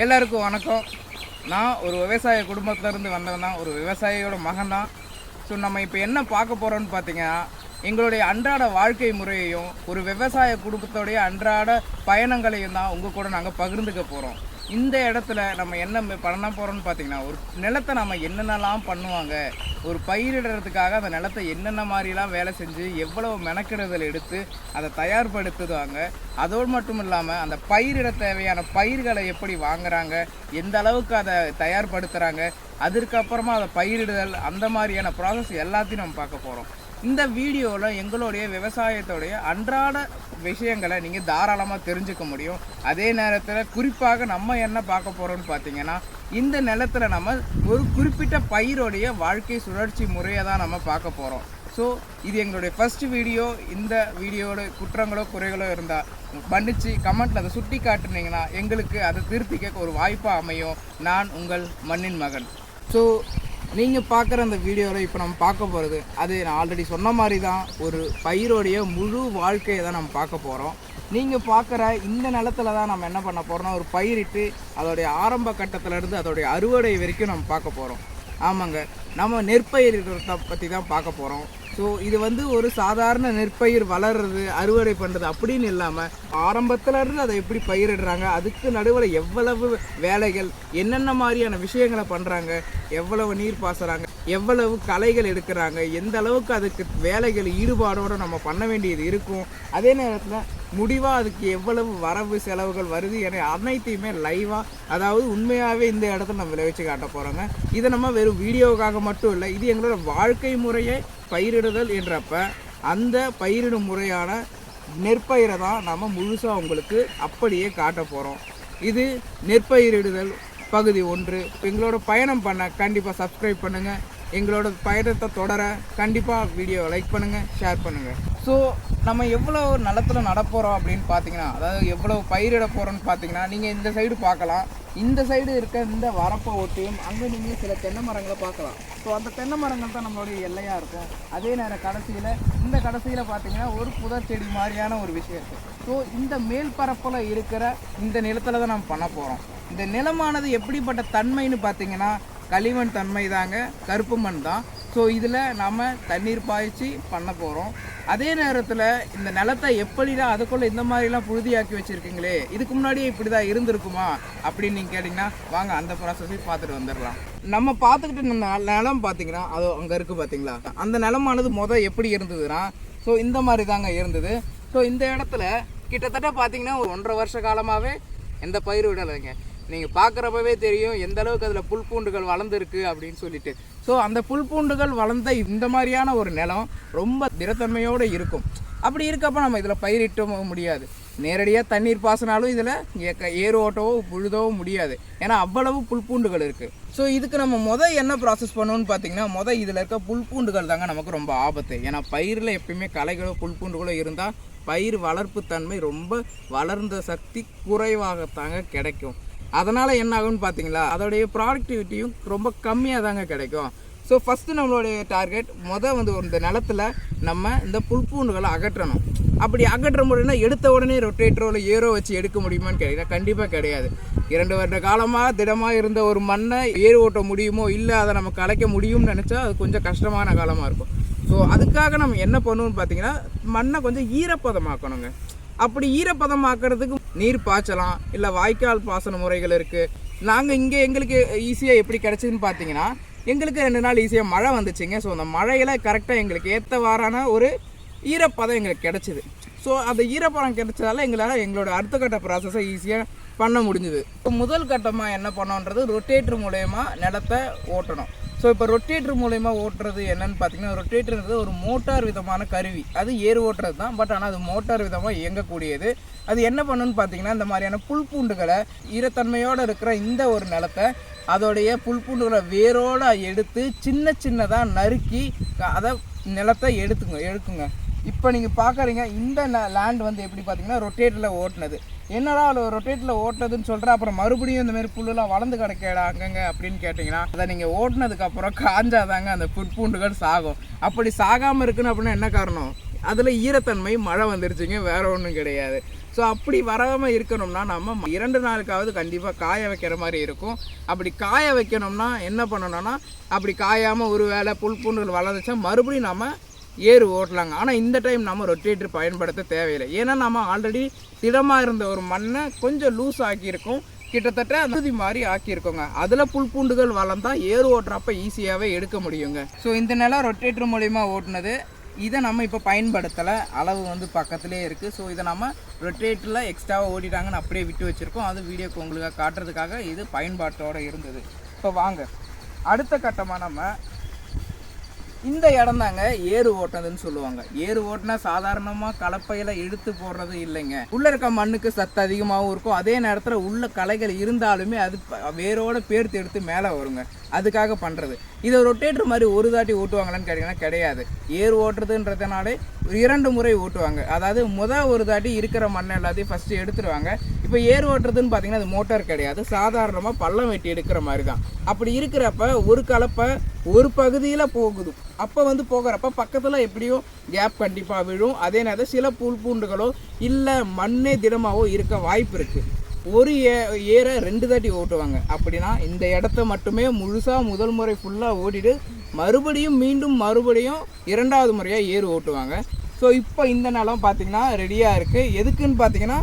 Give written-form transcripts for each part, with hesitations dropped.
எல்லாருக்கும் வணக்கம். நான் ஒரு விவசாய குடும்பத்திலேருந்து வந்தவன் தான், ஒரு விவசாயியோட மகன் தான். ஸோ நம்ம இப்போ என்ன பார்க்க போகிறோம்னு பார்த்தீங்கன்னா, எங்களுடைய அன்றாட வாழ்க்கை முறையையும் ஒரு விவசாய குடும்பத்தோடைய அன்றாட பயணங்களையும் தான் உங்கள் கூட நாங்கள் பகிர்ந்துக்க போகிறோம். இந்த இடத்துல நம்ம என்ன பண்ண போகிறோம்னு பார்த்தீங்கன்னா, ஒரு நிலத்தை நம்ம என்னென்னலாம் பண்ணுவாங்க, ஒரு பயிரிடுறதுக்காக அந்த நிலத்தை என்னென்ன மாதிரிலாம் வேலை செஞ்சு எவ்வளவு மெனக்கெடுதல் எடுத்து அதை தயார்படுத்துவாங்க. அதோடு மட்டும் இல்லாமல் அந்த பயிரிட தேவையான பயிர்களை எப்படி வாங்குறாங்க, எந்த அளவுக்கு அதை தயார்படுத்துகிறாங்க, அதற்கப்புறமா அதை பயிரிடுதல், அந்த மாதிரியான ப்ராசஸ் எல்லாத்தையும் நம்ம பார்க்க போகிறோம். இந்த வீடியோவில் எங்களுடைய விவசாயத்தோடைய அன்றாட விஷயங்களை நீங்கள் தாராளமாக தெரிஞ்சுக்க முடியும். அதே நேரத்தில் குறிப்பாக நம்ம என்ன பார்க்க போகிறோம்னு பார்த்தீங்கன்னா, இந்த நிலத்தில் நம்ம ஒரு குறிப்பிட்ட பயிரோடைய வாழ்க்கை சுழற்சி முறையை தான் நம்ம பார்க்க போகிறோம். ஸோ இது எங்களுடைய ஃபஸ்ட் வீடியோ. இந்த வீடியோட குற்றங்களோ குறைகளோ இருந்தால் மன்னிச்சு கமெண்ட்டில் அதை சுட்டி காட்டுனீங்கன்னா எங்களுக்கு அதை திருத்திக்க ஒரு வாய்ப்பாக அமையும். நான் உங்கள் மண்ணின் மகன். ஸோ நீங்கள் பார்க்குற அந்த வீடியோவில் இப்போ நம்ம பார்க்க போகிறது, அது நான் ஆல்ரெடி சொன்ன மாதிரி தான், ஒரு பயிரோடைய முழு வாழ்க்கையை தான் நம்ம பார்க்க போகிறோம். நீங்கள் பார்க்குற இந்த நிலத்தில் தான் நம்ம என்ன பண்ண போகிறோம்னா, ஒரு பயிரிட்டு அதோடைய ஆரம்ப கட்டத்திலேருந்து அதோடைய அறுவடை வரைக்கும் நம்ம பார்க்க போகிறோம். ஆமாங்க, நம்ம நெற்பயிரிடுறத பற்றி தான் பார்க்க போகிறோம். ஸோ இது ஒரு சாதாரண நெற்பயிர் வளர்றது, அறுவடை பண்ணுறது அப்படின்னு இல்லாமல் ஆரம்பத்துலேருந்து அதை எப்படி பயிரிடுறாங்க, அதுக்கு நடுவில் எவ்வளவு வேலைகள், என்னென்ன மாதிரியான விஷயங்களை பண்ணுறாங்க, எவ்வளவு நீர் பாசுறாங்க, எவ்வளவு களைகள் எடுக்கிறாங்க, எந்த அளவுக்கு அதுக்கு வேலைகள் ஈடுபாடோடு நம்ம பண்ண வேண்டியது இருக்கும், அதே நேரத்தில் முடிவாக அதுக்கு எவ்வளவு வரவு செலவுகள் வருது என அனைத்தையுமே லைவாக, அதாவது உண்மையாகவே இந்த இடத்துல நம்ம விளைவிச்சு காட்ட போகிறோங்க. இதை நம்ம வெறும் வீடியோவுக்காக மட்டும் இல்லை, இது எங்களோட வாழ்க்கை முறையை பயிரிடுதல் என்றப்ப அந்த பயிரிடும் முறையான நெற்பயிரை தான் நம்ம முழுசாக உங்களுக்கு அப்படியே காட்ட போகிறோம். இது நெற்பயிரிடுதல் பகுதி 1. எங்களோட பயணம் பண்ண கண்டிப்பாக சப்ஸ்கிரைப் பண்ணுங்கள். எங்களோட பயணத்தை தொடர கண்டிப்பாக வீடியோவை லைக் பண்ணுங்கள், ஷேர் பண்ணுங்கள். ஸோ நம்ம எவ்வளோ நிலத்தில் நடப்போகிறோம் அப்படின்னு பார்த்தீங்கன்னா, அதாவது எவ்வளோ பயிரிட போகிறோன்னு பார்த்தீங்கன்னா, நீங்கள் இந்த சைடு பார்க்கலாம். இந்த சைடு இருக்க இந்த வரப்பை ஒட்டியும் அங்கே நீங்கள் சில தென்னை மரங்களை பார்க்கலாம். ஸோ அந்த தென்னை மரங்கள் தான் நம்மளுடைய எல்லையாக இருக்கும். அதே நேரம் கடைசியில் பார்த்தீங்கன்னா ஒரு புதர் செடி மாதிரியான ஒரு விஷயம் இருக்குது. ஸோ இந்த மேல் பரப்பில் இருக்கிற இந்த நிலத்தில் தான் நம்ம பண்ண போகிறோம். இந்த நிலமானது எப்படிப்பட்ட தன்மைன்னு பார்த்தீங்கன்னா, களிமண் தன்மை தாங்க, கருப்பு மண் தான். ஸோ இதில் நம்ம தண்ணீர் பாய்ச்சி பண்ண போகிறோம். அதே நேரத்தில் இந்த நிலத்தை எப்படிலாம் அதுக்குள்ளே இந்த மாதிரிலாம் புழுதியாக்கி வச்சுருக்கீங்களே, இதுக்கு முன்னாடியே இப்படி தான் இருந்திருக்குமா அப்படின்னு நீங்கள் கேட்டிங்கன்னா, வாங்க அந்த ப்ராசஸையும் பார்த்துட்டு வந்துடலாம். நம்ம பார்த்துக்கிட்டு இந்த நிலம் பார்த்தீங்கன்னா, அது அங்கே இருக்குது பார்த்தீங்களா, அந்த நிலமானது எப்படி இருந்ததுன்னா, ஸோ இந்த மாதிரி தாங்க இருந்தது. ஸோ இந்த இடத்துல கிட்டத்தட்ட பார்த்தீங்கன்னா ஒரு 1.5 வருஷ காலமாகவே எந்த பயிர் விடலைங்க. நீங்கள் பார்க்குறப்பவே தெரியும் எந்த அளவுக்கு அதில் புல் பூண்டுகள் வளர்ந்துருக்கு அப்படின்னு சொல்லிட்டு. ஸோ அந்த புல் பூண்டுகள் வளர்ந்த இந்த மாதிரியான ஒரு நிலம் ரொம்ப திடத்தன்மையோடு இருக்கும். அப்படி இருக்கப்போ நம்ம இதில் பயிரிட்டவும் முடியாது. நேரடியாக தண்ணீர் பாசினாலும் இதில் ஏறு ஓட்டவோ புழுதவோ முடியாது, ஏன்னா அவ்வளவு புல் பூண்டுகள் இருக்குது. ஸோ இதுக்கு நம்ம என்ன ப்ராசஸ் பண்ணணும்னு பார்த்தீங்கன்னா, இதில் இருக்க புல் பூண்டுகள் தாங்க நமக்கு ரொம்ப ஆபத்து. ஏன்னா பயிரில் எப்பயுமே களைகளோ புல் பூண்டுகளோ இருந்தால் பயிர் வளர்ப்பு தன்மை ரொம்ப வளர்ந்த சக்தி குறைவாகத்தாங்க கிடைக்கும். அதனால் என்ன ஆகும்னு பார்த்தீங்களா, அதோடைய ப்ராடக்டிவிட்டியும் ரொம்ப கம்மியாக தாங்க கிடைக்கும். ஸோ ஃபஸ்ட்டு நம்மளுடைய டார்கெட் இந்த நிலத்தில் நம்ம இந்த புல்பூண்டுகளை அகற்றணும். அப்படி அகற்ற முடியும்னா எடுத்த உடனே ரொட்டேட்டரோ இல்லை ஏரோ வச்சு எடுக்க முடியுமான்னு கேட்டிங்கன்னா கண்டிப்பாக கிடையாது. 2 வருட காலமாக திடமாக இருந்த ஒரு மண்ணை ஏறு ஓட்ட முடியுமோ, இல்லை அதை நம்ம கலைக்க முடியும்னு நினச்சா அது கொஞ்சம் கஷ்டமான காலமாக இருக்கும். ஸோ அதுக்காக நம்ம என்ன பண்ணணும்னு பார்த்தீங்கன்னா, மண்ணை கொஞ்சம் ஈரப்பதமாக்கணுங்க. அப்படி ஈரப்பதமாக்கிறதுக்கு நீர் பாய்ச்சலாம், இல்லை வாய்க்கால் பாசன முறைகள் இருக்குது. நாங்கள் இங்கே எங்களுக்கு ஈஸியாக எப்படி கிடச்சிதுன்னு பார்த்தீங்கன்னா, எங்களுக்கு 2 நாள் ஈஸியாக மழை வந்துச்சுங்க. ஸோ அந்த மழையில் கரெக்டாக எங்களுக்கு ஏற்றவாறான ஒரு ஈரப்பதம் எங்களுக்கு கிடச்சிது. ஸோ அந்த ஈரப்பதம் கிடைச்சதால எங்களால் எங்களோட அடுத்த கட்ட ப்ராசஸை ஈஸியாக பண்ண முடிஞ்சுது. இப்போ முதல் கட்டமாக என்ன பண்ணோன்றது, ரொட்டேட்டர் மூலயமா நிலத்தை ஓட்டணும். ஸோ இப்போ ரொட்டேட்டர் மூலயமா ஓட்டுறது என்னென்னு பார்த்தீங்கன்னா, ரொட்டேட்டர்ன்றது ஒரு மோட்டார் விதமான கருவி. அது ஏறு ஓட்டுறது தான், பட் ஆனால் அது மோட்டார் விதமாக இயங்கக்கூடியது. அது என்ன பண்ணுன்னு பார்த்தீங்கன்னா, இந்த மாதிரியான புல் பூண்டுகளை ஈரத்தன்மையோடு இருக்கிற இந்த ஒரு நிலத்தை அதோடைய புல் பூண்டுகளை வேரோடு எடுத்து சின்னதாக நறுக்கி அதை நிலத்தை எடுக்குங்க. இப்போ நீங்கள் பார்க்குறீங்க இந்த லேண்ட் எப்படி பார்த்தீங்கன்னா ரொட்டேட்டரில் ஓட்டுனது. என்னடா ரொட்டேட்டரில் ஓட்டுனதுன்னு சொல்கிறேன், அப்புறம் மறுபடியும் இந்த மாதிரி புல்லுலாம் வளர்ந்து கிடக்கடா அங்கங்க அப்படின்னு கேட்டிங்கன்னா, அதை நீங்கள் ஓட்டுனதுக்கப்புறம் காஞ்சாதாங்க அந்த புட்பூண்டுகள் சாகும். அப்படி சாகாமல் இருக்குன்னு அப்படின்னா என்ன காரணம், அதில் ஈரத்தன்மை மழை வந்துருச்சுங்க, வேற ஒன்றும் கிடையாது. ஸோ அப்படி வராமல் இருக்கணும்னா நம்ம 2 நாளுக்காவது கண்டிப்பாக காய வைக்கிற மாதிரி இருக்கும். அப்படி காய வைக்கணும்னா என்ன பண்ணணும்னா, அப்படி காயாமல் ஒரு வேளை புல் பூண்டுகள் வளர்ந்துச்சா மறுபடியும் நம்ம ஏறு ஓட்டலாங்க. ஆனால் இந்த டைம் நம்ம ரொட்டேட்டர் பயன்படுத்த தேவையில்லை. ஏன்னா நம்ம ஆல்ரெடி திடமாக இருந்த ஒரு மண்ணை கொஞ்சம் லூஸ் ஆக்கியிருக்கோம், கிட்டத்தட்ட அந்த மாதிரி ஆக்கியிருக்கோங்க. அதில் புல் பூண்டுகள் வளர்ந்தால் ஏறு ஓட்டுறப்ப ஈஸியாகவே எடுக்க முடியுங்க. ஸோ இந்த நிலம் ரொட்டேட்டர் மூலிமா ஓட்டுனது. இதை நம்ம இப்போ பயன்படுத்தலை, அளவு வந்து பக்கத்துலேயே இருக்குது. ஸோ இதை நம்ம ரொட்டேட்டரில் எக்ஸ்ட்ராவாக ஓட்டிட்டாங்கன்னு அப்படியே விட்டு வச்சுருக்கோம். அது வீடியோக்கு உங்களுக்கு காட்டுறதுக்காக இது பயன்பாட்டோடு இருந்தது. இப்போ வாங்க அடுத்த கட்டமாக நம்ம இந்த இடம் தாங்க ஏறு ஓட்டுனதுன்னு சொல்லுவாங்க. ஏறு ஓட்டினா சாதாரணமாக கலப்பையில் இழுத்து போடுறது இல்லைங்க. உள்ளே இருக்க மண்ணுக்கு சத்து அதிகமாகவும் இருக்கும், அதே நேரத்தில் உள்ள களைகள் இருந்தாலுமே அது வேரோட பேர்த்து எடுத்து மேலே வருங்க. அதுக்காக பண்ணுறது. இதை ரொட்டேட்டர் மாதிரி ஒரு தாட்டி ஓட்டுவாங்களான்னு கேட்டிங்கன்னா கிடையாது. ஏறு ஓட்டுறதுன்றதுனாலே 2 முறை ஓட்டுவாங்க. அதாவது ஒரு தாட்டி இருக்கிற மண்ணை எல்லாத்தையும் ஃபஸ்ட்டு எடுத்துருவாங்க. இப்போ ஏறு ஓட்டுறதுன்னு பார்த்தீங்கன்னா அது மோட்டார் கிடையாது, சாதாரணமாக பள்ளம் வெட்டி எடுக்கிற மாதிரி தான். அப்படி இருக்கிறப்ப ஒரு கலப்பை ஒரு பகுதியில் போகுது. அப்போ வந்து போகிறப்ப பக்கத்தில் எப்படியோ கேப் கண்டிப்பாக விழும். அதே நேரத்தில் சில புல் பூண்டுகளோ இல்லை மண்ணே திடமாகவோ இருக்க வாய்ப்பு இருக்குது. ஒரு ஏரை 2 தாட்டி ஓட்டுவாங்க. அப்படின்னா இந்த இடத்த மட்டுமே முழுசாக முதல் முறை ஃபுல்லாக ஓட்டிட்டு மறுபடியும் மீண்டும் 2வது முறையாக ஏறு ஓட்டுவாங்க. ஸோ இப்போ இந்த நிலம் பார்த்திங்கன்னா ரெடியாக இருக்குது. எதுக்குன்னு பார்த்தீங்கன்னா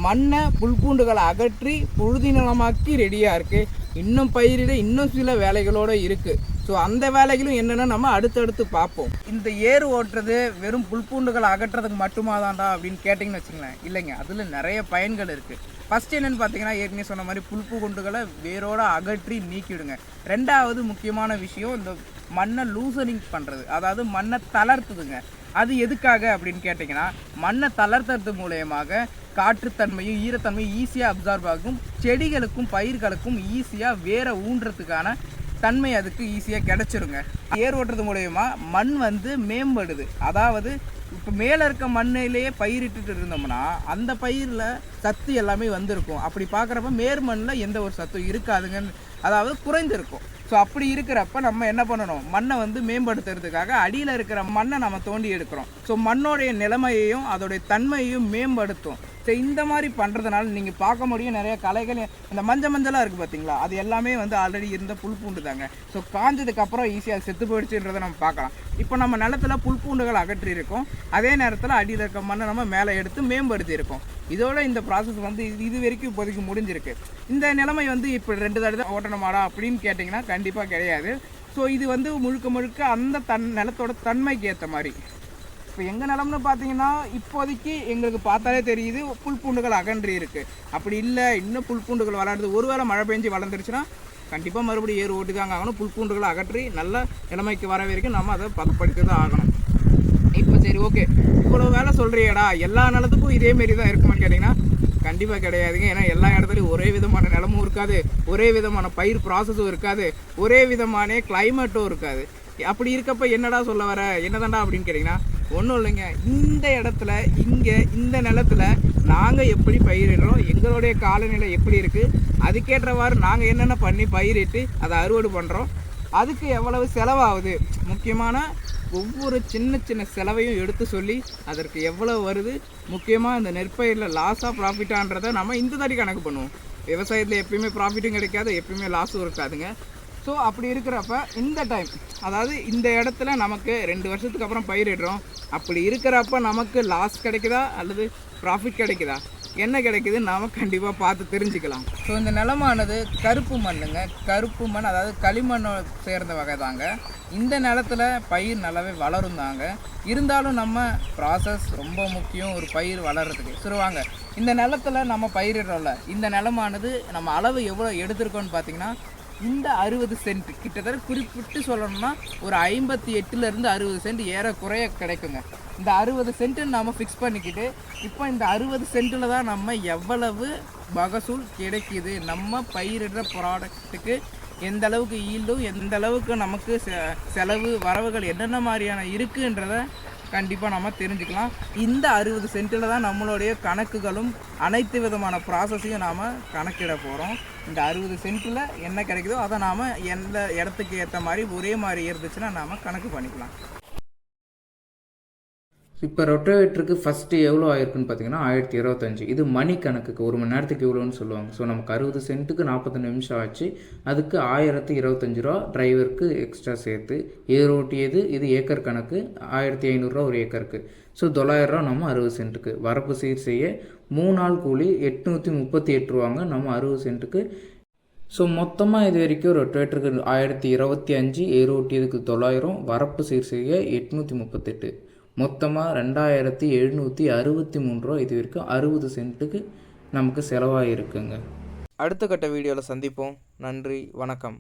மண்ணை புல் பூண்டுகளை அகற்றி புழுதி நிலமாக்கி ரெடியாக இருக்குது. இன்னும் பயிரிட இன்னும் சில வேலைகளோடு இருக்குது. ஸோ அந்த வேலைகளும் என்னென்னா நம்ம அடுத்தடுத்து பார்ப்போம். இந்த ஏறு ஓட்டுறது வெறும் புல் பூண்டுகளை அகற்றுறதுக்கு மட்டுமா தான்டா அப்படின்னு கேட்டிங்கன்னு வச்சுங்களேன், இல்லைங்க, அதில் நிறைய பயன்கள் இருக்குது. ஃபஸ்ட் என்னென்னு பார்த்தீங்கன்னா ஏற்கனவே சொன்ன மாதிரி புல் பூண்டுகளை வேரோட அகற்றி நீக்கிவிடுங்க. 2வது முக்கியமான விஷயம் இந்த மண்ணை லூசனிங் பண்ணுறது, அதாவது மண்ணை தளர்த்துதுங்க. அது எதுக்காக அப்படின்னு கேட்டிங்கன்னா மண்ணை தளர்த்துறது மூலயமாக காற்றுத்தன்மையும் ஈரத்தன்மையும் ஈஸியாக அப்சார்ப் ஆகும். செடிகளுக்கும் பயிர்களுக்கும் ஈஸியாக வேற ஊன்றதுக்கான தன்மை அதுக்கு ஈஸியாக கிடச்சிருங்க. ஏர் ஓட்டுறது மூலயமா மண் வந்து மேம்படுது. அதாவது இப்போ மேலே இருக்க மண்ணிலேயே பயிரிட்டு இருந்தோம்னா அந்த பயிரில் சத்து எல்லாமே வந்திருக்கும். அப்படி பார்க்குறப்ப மேற்மண்ணில் எந்த ஒரு சத்தும் இருக்காதுங்கன்னு, அதாவது குறைந்திருக்கும். ஸோ அப்படி இருக்கிறப்ப நம்ம என்ன பண்ணணும், மண்ணை வந்து மேம்படுத்துறதுக்காக அடியில் இருக்கிற மண்ணை நம்ம தோண்டி எடுக்கிறோம். ஸோ மண்ணோடைய நிலைமையையும் அதோடைய தன்மையையும் மேம்படுத்தும். ஸோ இந்த மாதிரி பண்ணுறதுனால நீங்கள் பார்க்க முடியும் நிறைய களைகள், இந்த மஞ்சளாக இருக்குது பார்த்தீங்களா, அது எல்லாமே வந்து ஆல்ரெடி இருந்த புல் பூண்டு தாங்க. ஸோ காஞ்சதுக்கப்புறம் ஈஸியாக செத்து போயிடுச்சுன்றதை நம்ம பார்க்கலாம். இப்போ நம்ம நிலத்தில் புல் பூண்டுகள் அகற்றி இருக்கோம், அதே நேரத்தில் அடியில் இருக்க மண்ணை நம்ம மேலே எடுத்து மேம்படுத்தி இருக்கோம். இதோட இந்த ப்ராசஸ் வந்து இது வரைக்கும் இப்போதைக்கு முடிஞ்சிருக்கு. இந்த நிலைமை வந்து இப்போ 2 தடவை தான் ஓட்டணுமாடா அப்படின்னு கேட்டிங்கன்னா கண்டிப்பாக கிடையாது. ஸோ இது வந்து முழுக்க அந்த நிலத்தோட தன்மைக்கு ஏற்ற மாதிரி. இப்போ எங்கள் நிலம்னு பார்த்தீங்கன்னா இப்போதைக்கு எங்களுக்கு பார்த்தாலே தெரியுது புல் பூண்டுகள் அகன்றி இருக்குது. அப்படி இல்லை இன்னும் புல் பூண்டுகள் வளருது, ஒருவேளை மழை பெஞ்சு வளர்ந்துருச்சுன்னா கண்டிப்பாக மறுபடியும் ஏறு ஓட்டி தாங்க ஆகணும். புல் பூண்டுகளை அகற்றி நல்ல நிலைமைக்கு வர வரைக்கும் நம்ம அதை பதப்படுத்தி தான் ஆகணும். இப்போ சரி ஓகே, இவ்வளோ வேலை சொல்கிறியடா எல்லா நிலத்துக்கும் இதேமாரி தான் இருக்குமான்னு கேட்டிங்கன்னா கண்டிப்பாக கிடையாதுங்க. ஏன்னா எல்லா இடத்துலையும் ஒரே விதமான நிலமும் இருக்காது, ஒரே விதமான பயிர் ப்ராசஸும் இருக்காது, ஒரே விதமான கிளைமேட்டும் இருக்காது. அப்படி இருக்கப்ப என்னடா சொல்ல வர, என்னதான்டா அப்படின்னு கேட்டிங்கன்னா ஒன்றும் இல்லைங்க. இந்த இடத்துல இந்த நிலத்தில் நாங்கள் எப்படி பயிரிடுறோம், எங்களுடைய காலநிலை எப்படி இருக்குது, அதுக்கேற்றவாறு நாங்கள் என்னென்ன பண்ணி பயிரிட்டு அதை அறுவடை பண்ணுறோம், அதுக்கு எவ்வளவு செலவாகுது, முக்கியமான ஒவ்வொரு சின்ன செலவையும் எடுத்து சொல்லி அதற்கு எவ்வளவு வருது, முக்கியமாக இந்த நெற்பயிரில் லாஸாக ப்ராஃபிட்டான்றதை நம்ம இந்த தாடி கணக்கு பண்ணுவோம். விவசாயத்தில் எப்பயுமே ப்ராஃபிட்டும் கிடைக்காது, எப்பயுமே லாஸும் இருக்காதுங்க. ஸோ அப்படி இருக்கிறப்ப இந்த டைம், அதாவது இந்த இடத்துல நமக்கு 2 வருஷத்துக்கு அப்புறம் பயிரிடுறோம். அப்படி இருக்கிறப்ப நமக்கு லாஸ் கிடைக்குதா அல்லது ப்ராஃபிட் கிடைக்குதா, என்ன கிடைக்குது நாம் கண்டிப்பாக பார்த்து தெரிஞ்சுக்கலாம். ஸோ இந்த நிலமானது கருப்பு மண்ணுங்க. கருப்பு மண் அதாவது களிமண்ணை சேர்ந்த வகை தாங்க. இந்த நிலத்தில் பயிர் நல்லாவே வளரும் தாங்க. இருந்தாலும் நம்ம ப்ராசஸ் ரொம்ப முக்கியம் ஒரு பயிர் வளர்கிறதுக்கு. சொல்லுவாங்க இந்த நிலத்தில் நம்ம பயிரிடுறோம்ல, இந்த நிலமானது நம்ம அளவு எவ்வளோ எடுத்திருக்கோன்னு பார்த்தீங்கன்னா இந்த 60 சென்ட், கிட்டத்தட்ட குறிப்பிட்டு சொல்லணும்னா ஒரு 58லேருந்து 60 சென்ட் ஏறக்குறைய கிடைக்குங்க. இந்த 60 சென்ட்டு நம்ம ஃபிக்ஸ் பண்ணிக்கிட்டு இப்போ இந்த 60 சென்ட்டில் தான் நம்ம எவ்வளவு மகசூல் கிடைக்கிது, நம்ம பயிரிடுற ப்ராடக்ட்டுக்கு எந்த அளவுக்கு ஈல்டும் எந்த அளவுக்கு நமக்கு செலவு வரவுகள் என்னென்ன மாதிரியான இருக்குன்றதை கண்டிப்பாக நம்ம தெரிஞ்சுக்கலாம். இந்த 60 சென்ட்டில் தான் நம்மளுடைய கணக்குகளும் அனைத்து விதமான ப்ராசஸையும் நாம் கணக்கிட போகிறோம். இந்த 60 சென்ட்டில் என்ன கிடைக்குதோ அதை நாம் எந்த இடத்துக்கு ஏற்ற மாதிரி ஒரே மாதிரி இருந்துச்சுன்னா நாம் கணக்கு பண்ணிக்கலாம். இப்போ ரொட்டோவேட்டருக்கு ஃபஸ்ட்டு எவ்வளோ ஆயிருக்குன்னு பார்த்தீங்கன்னா 1025. இது மணி கணக்குக்கு 1 மணி நேரத்துக்கு இவ்வளோன்னு சொல்லுவாங்க. ஸோ நமக்கு 60 சென்ட்டுக்கு 42 நிமிஷம் ஆச்சு. அதுக்கு 1025 ரூபா டிரைவருக்கு எக்ஸ்ட்ரா சேர்த்து. ஏர் ஓட்டியது இது ஏக்கர் கணக்கு 1500 ரூபா ஒரு ஏக்கருக்கு. ஸோ 900 ரூபா நம்ம 60 சென்ட்டுக்கு. வரப்பு சீர் செய்ய 3 நாள் கூலி 838 ரூபாங்க நம்ம 60 சென்ட்டுக்கு. ஸோ மொத்தமாக இது வரைக்கும் ரொட்டோவேட்டருக்கு 1025, ஏர் ஓட்டியதுக்கு 900, வரப்பு சீர் செய்ய 838, மொத்தமாக 2763 ரூபா இது வரைக்கும் 60 சென்ட்டுக்கு நமக்கு செலவாகிருக்குங்க. அடுத்த கட்ட வீடியோவில் சந்திப்போம். நன்றி, வணக்கம்.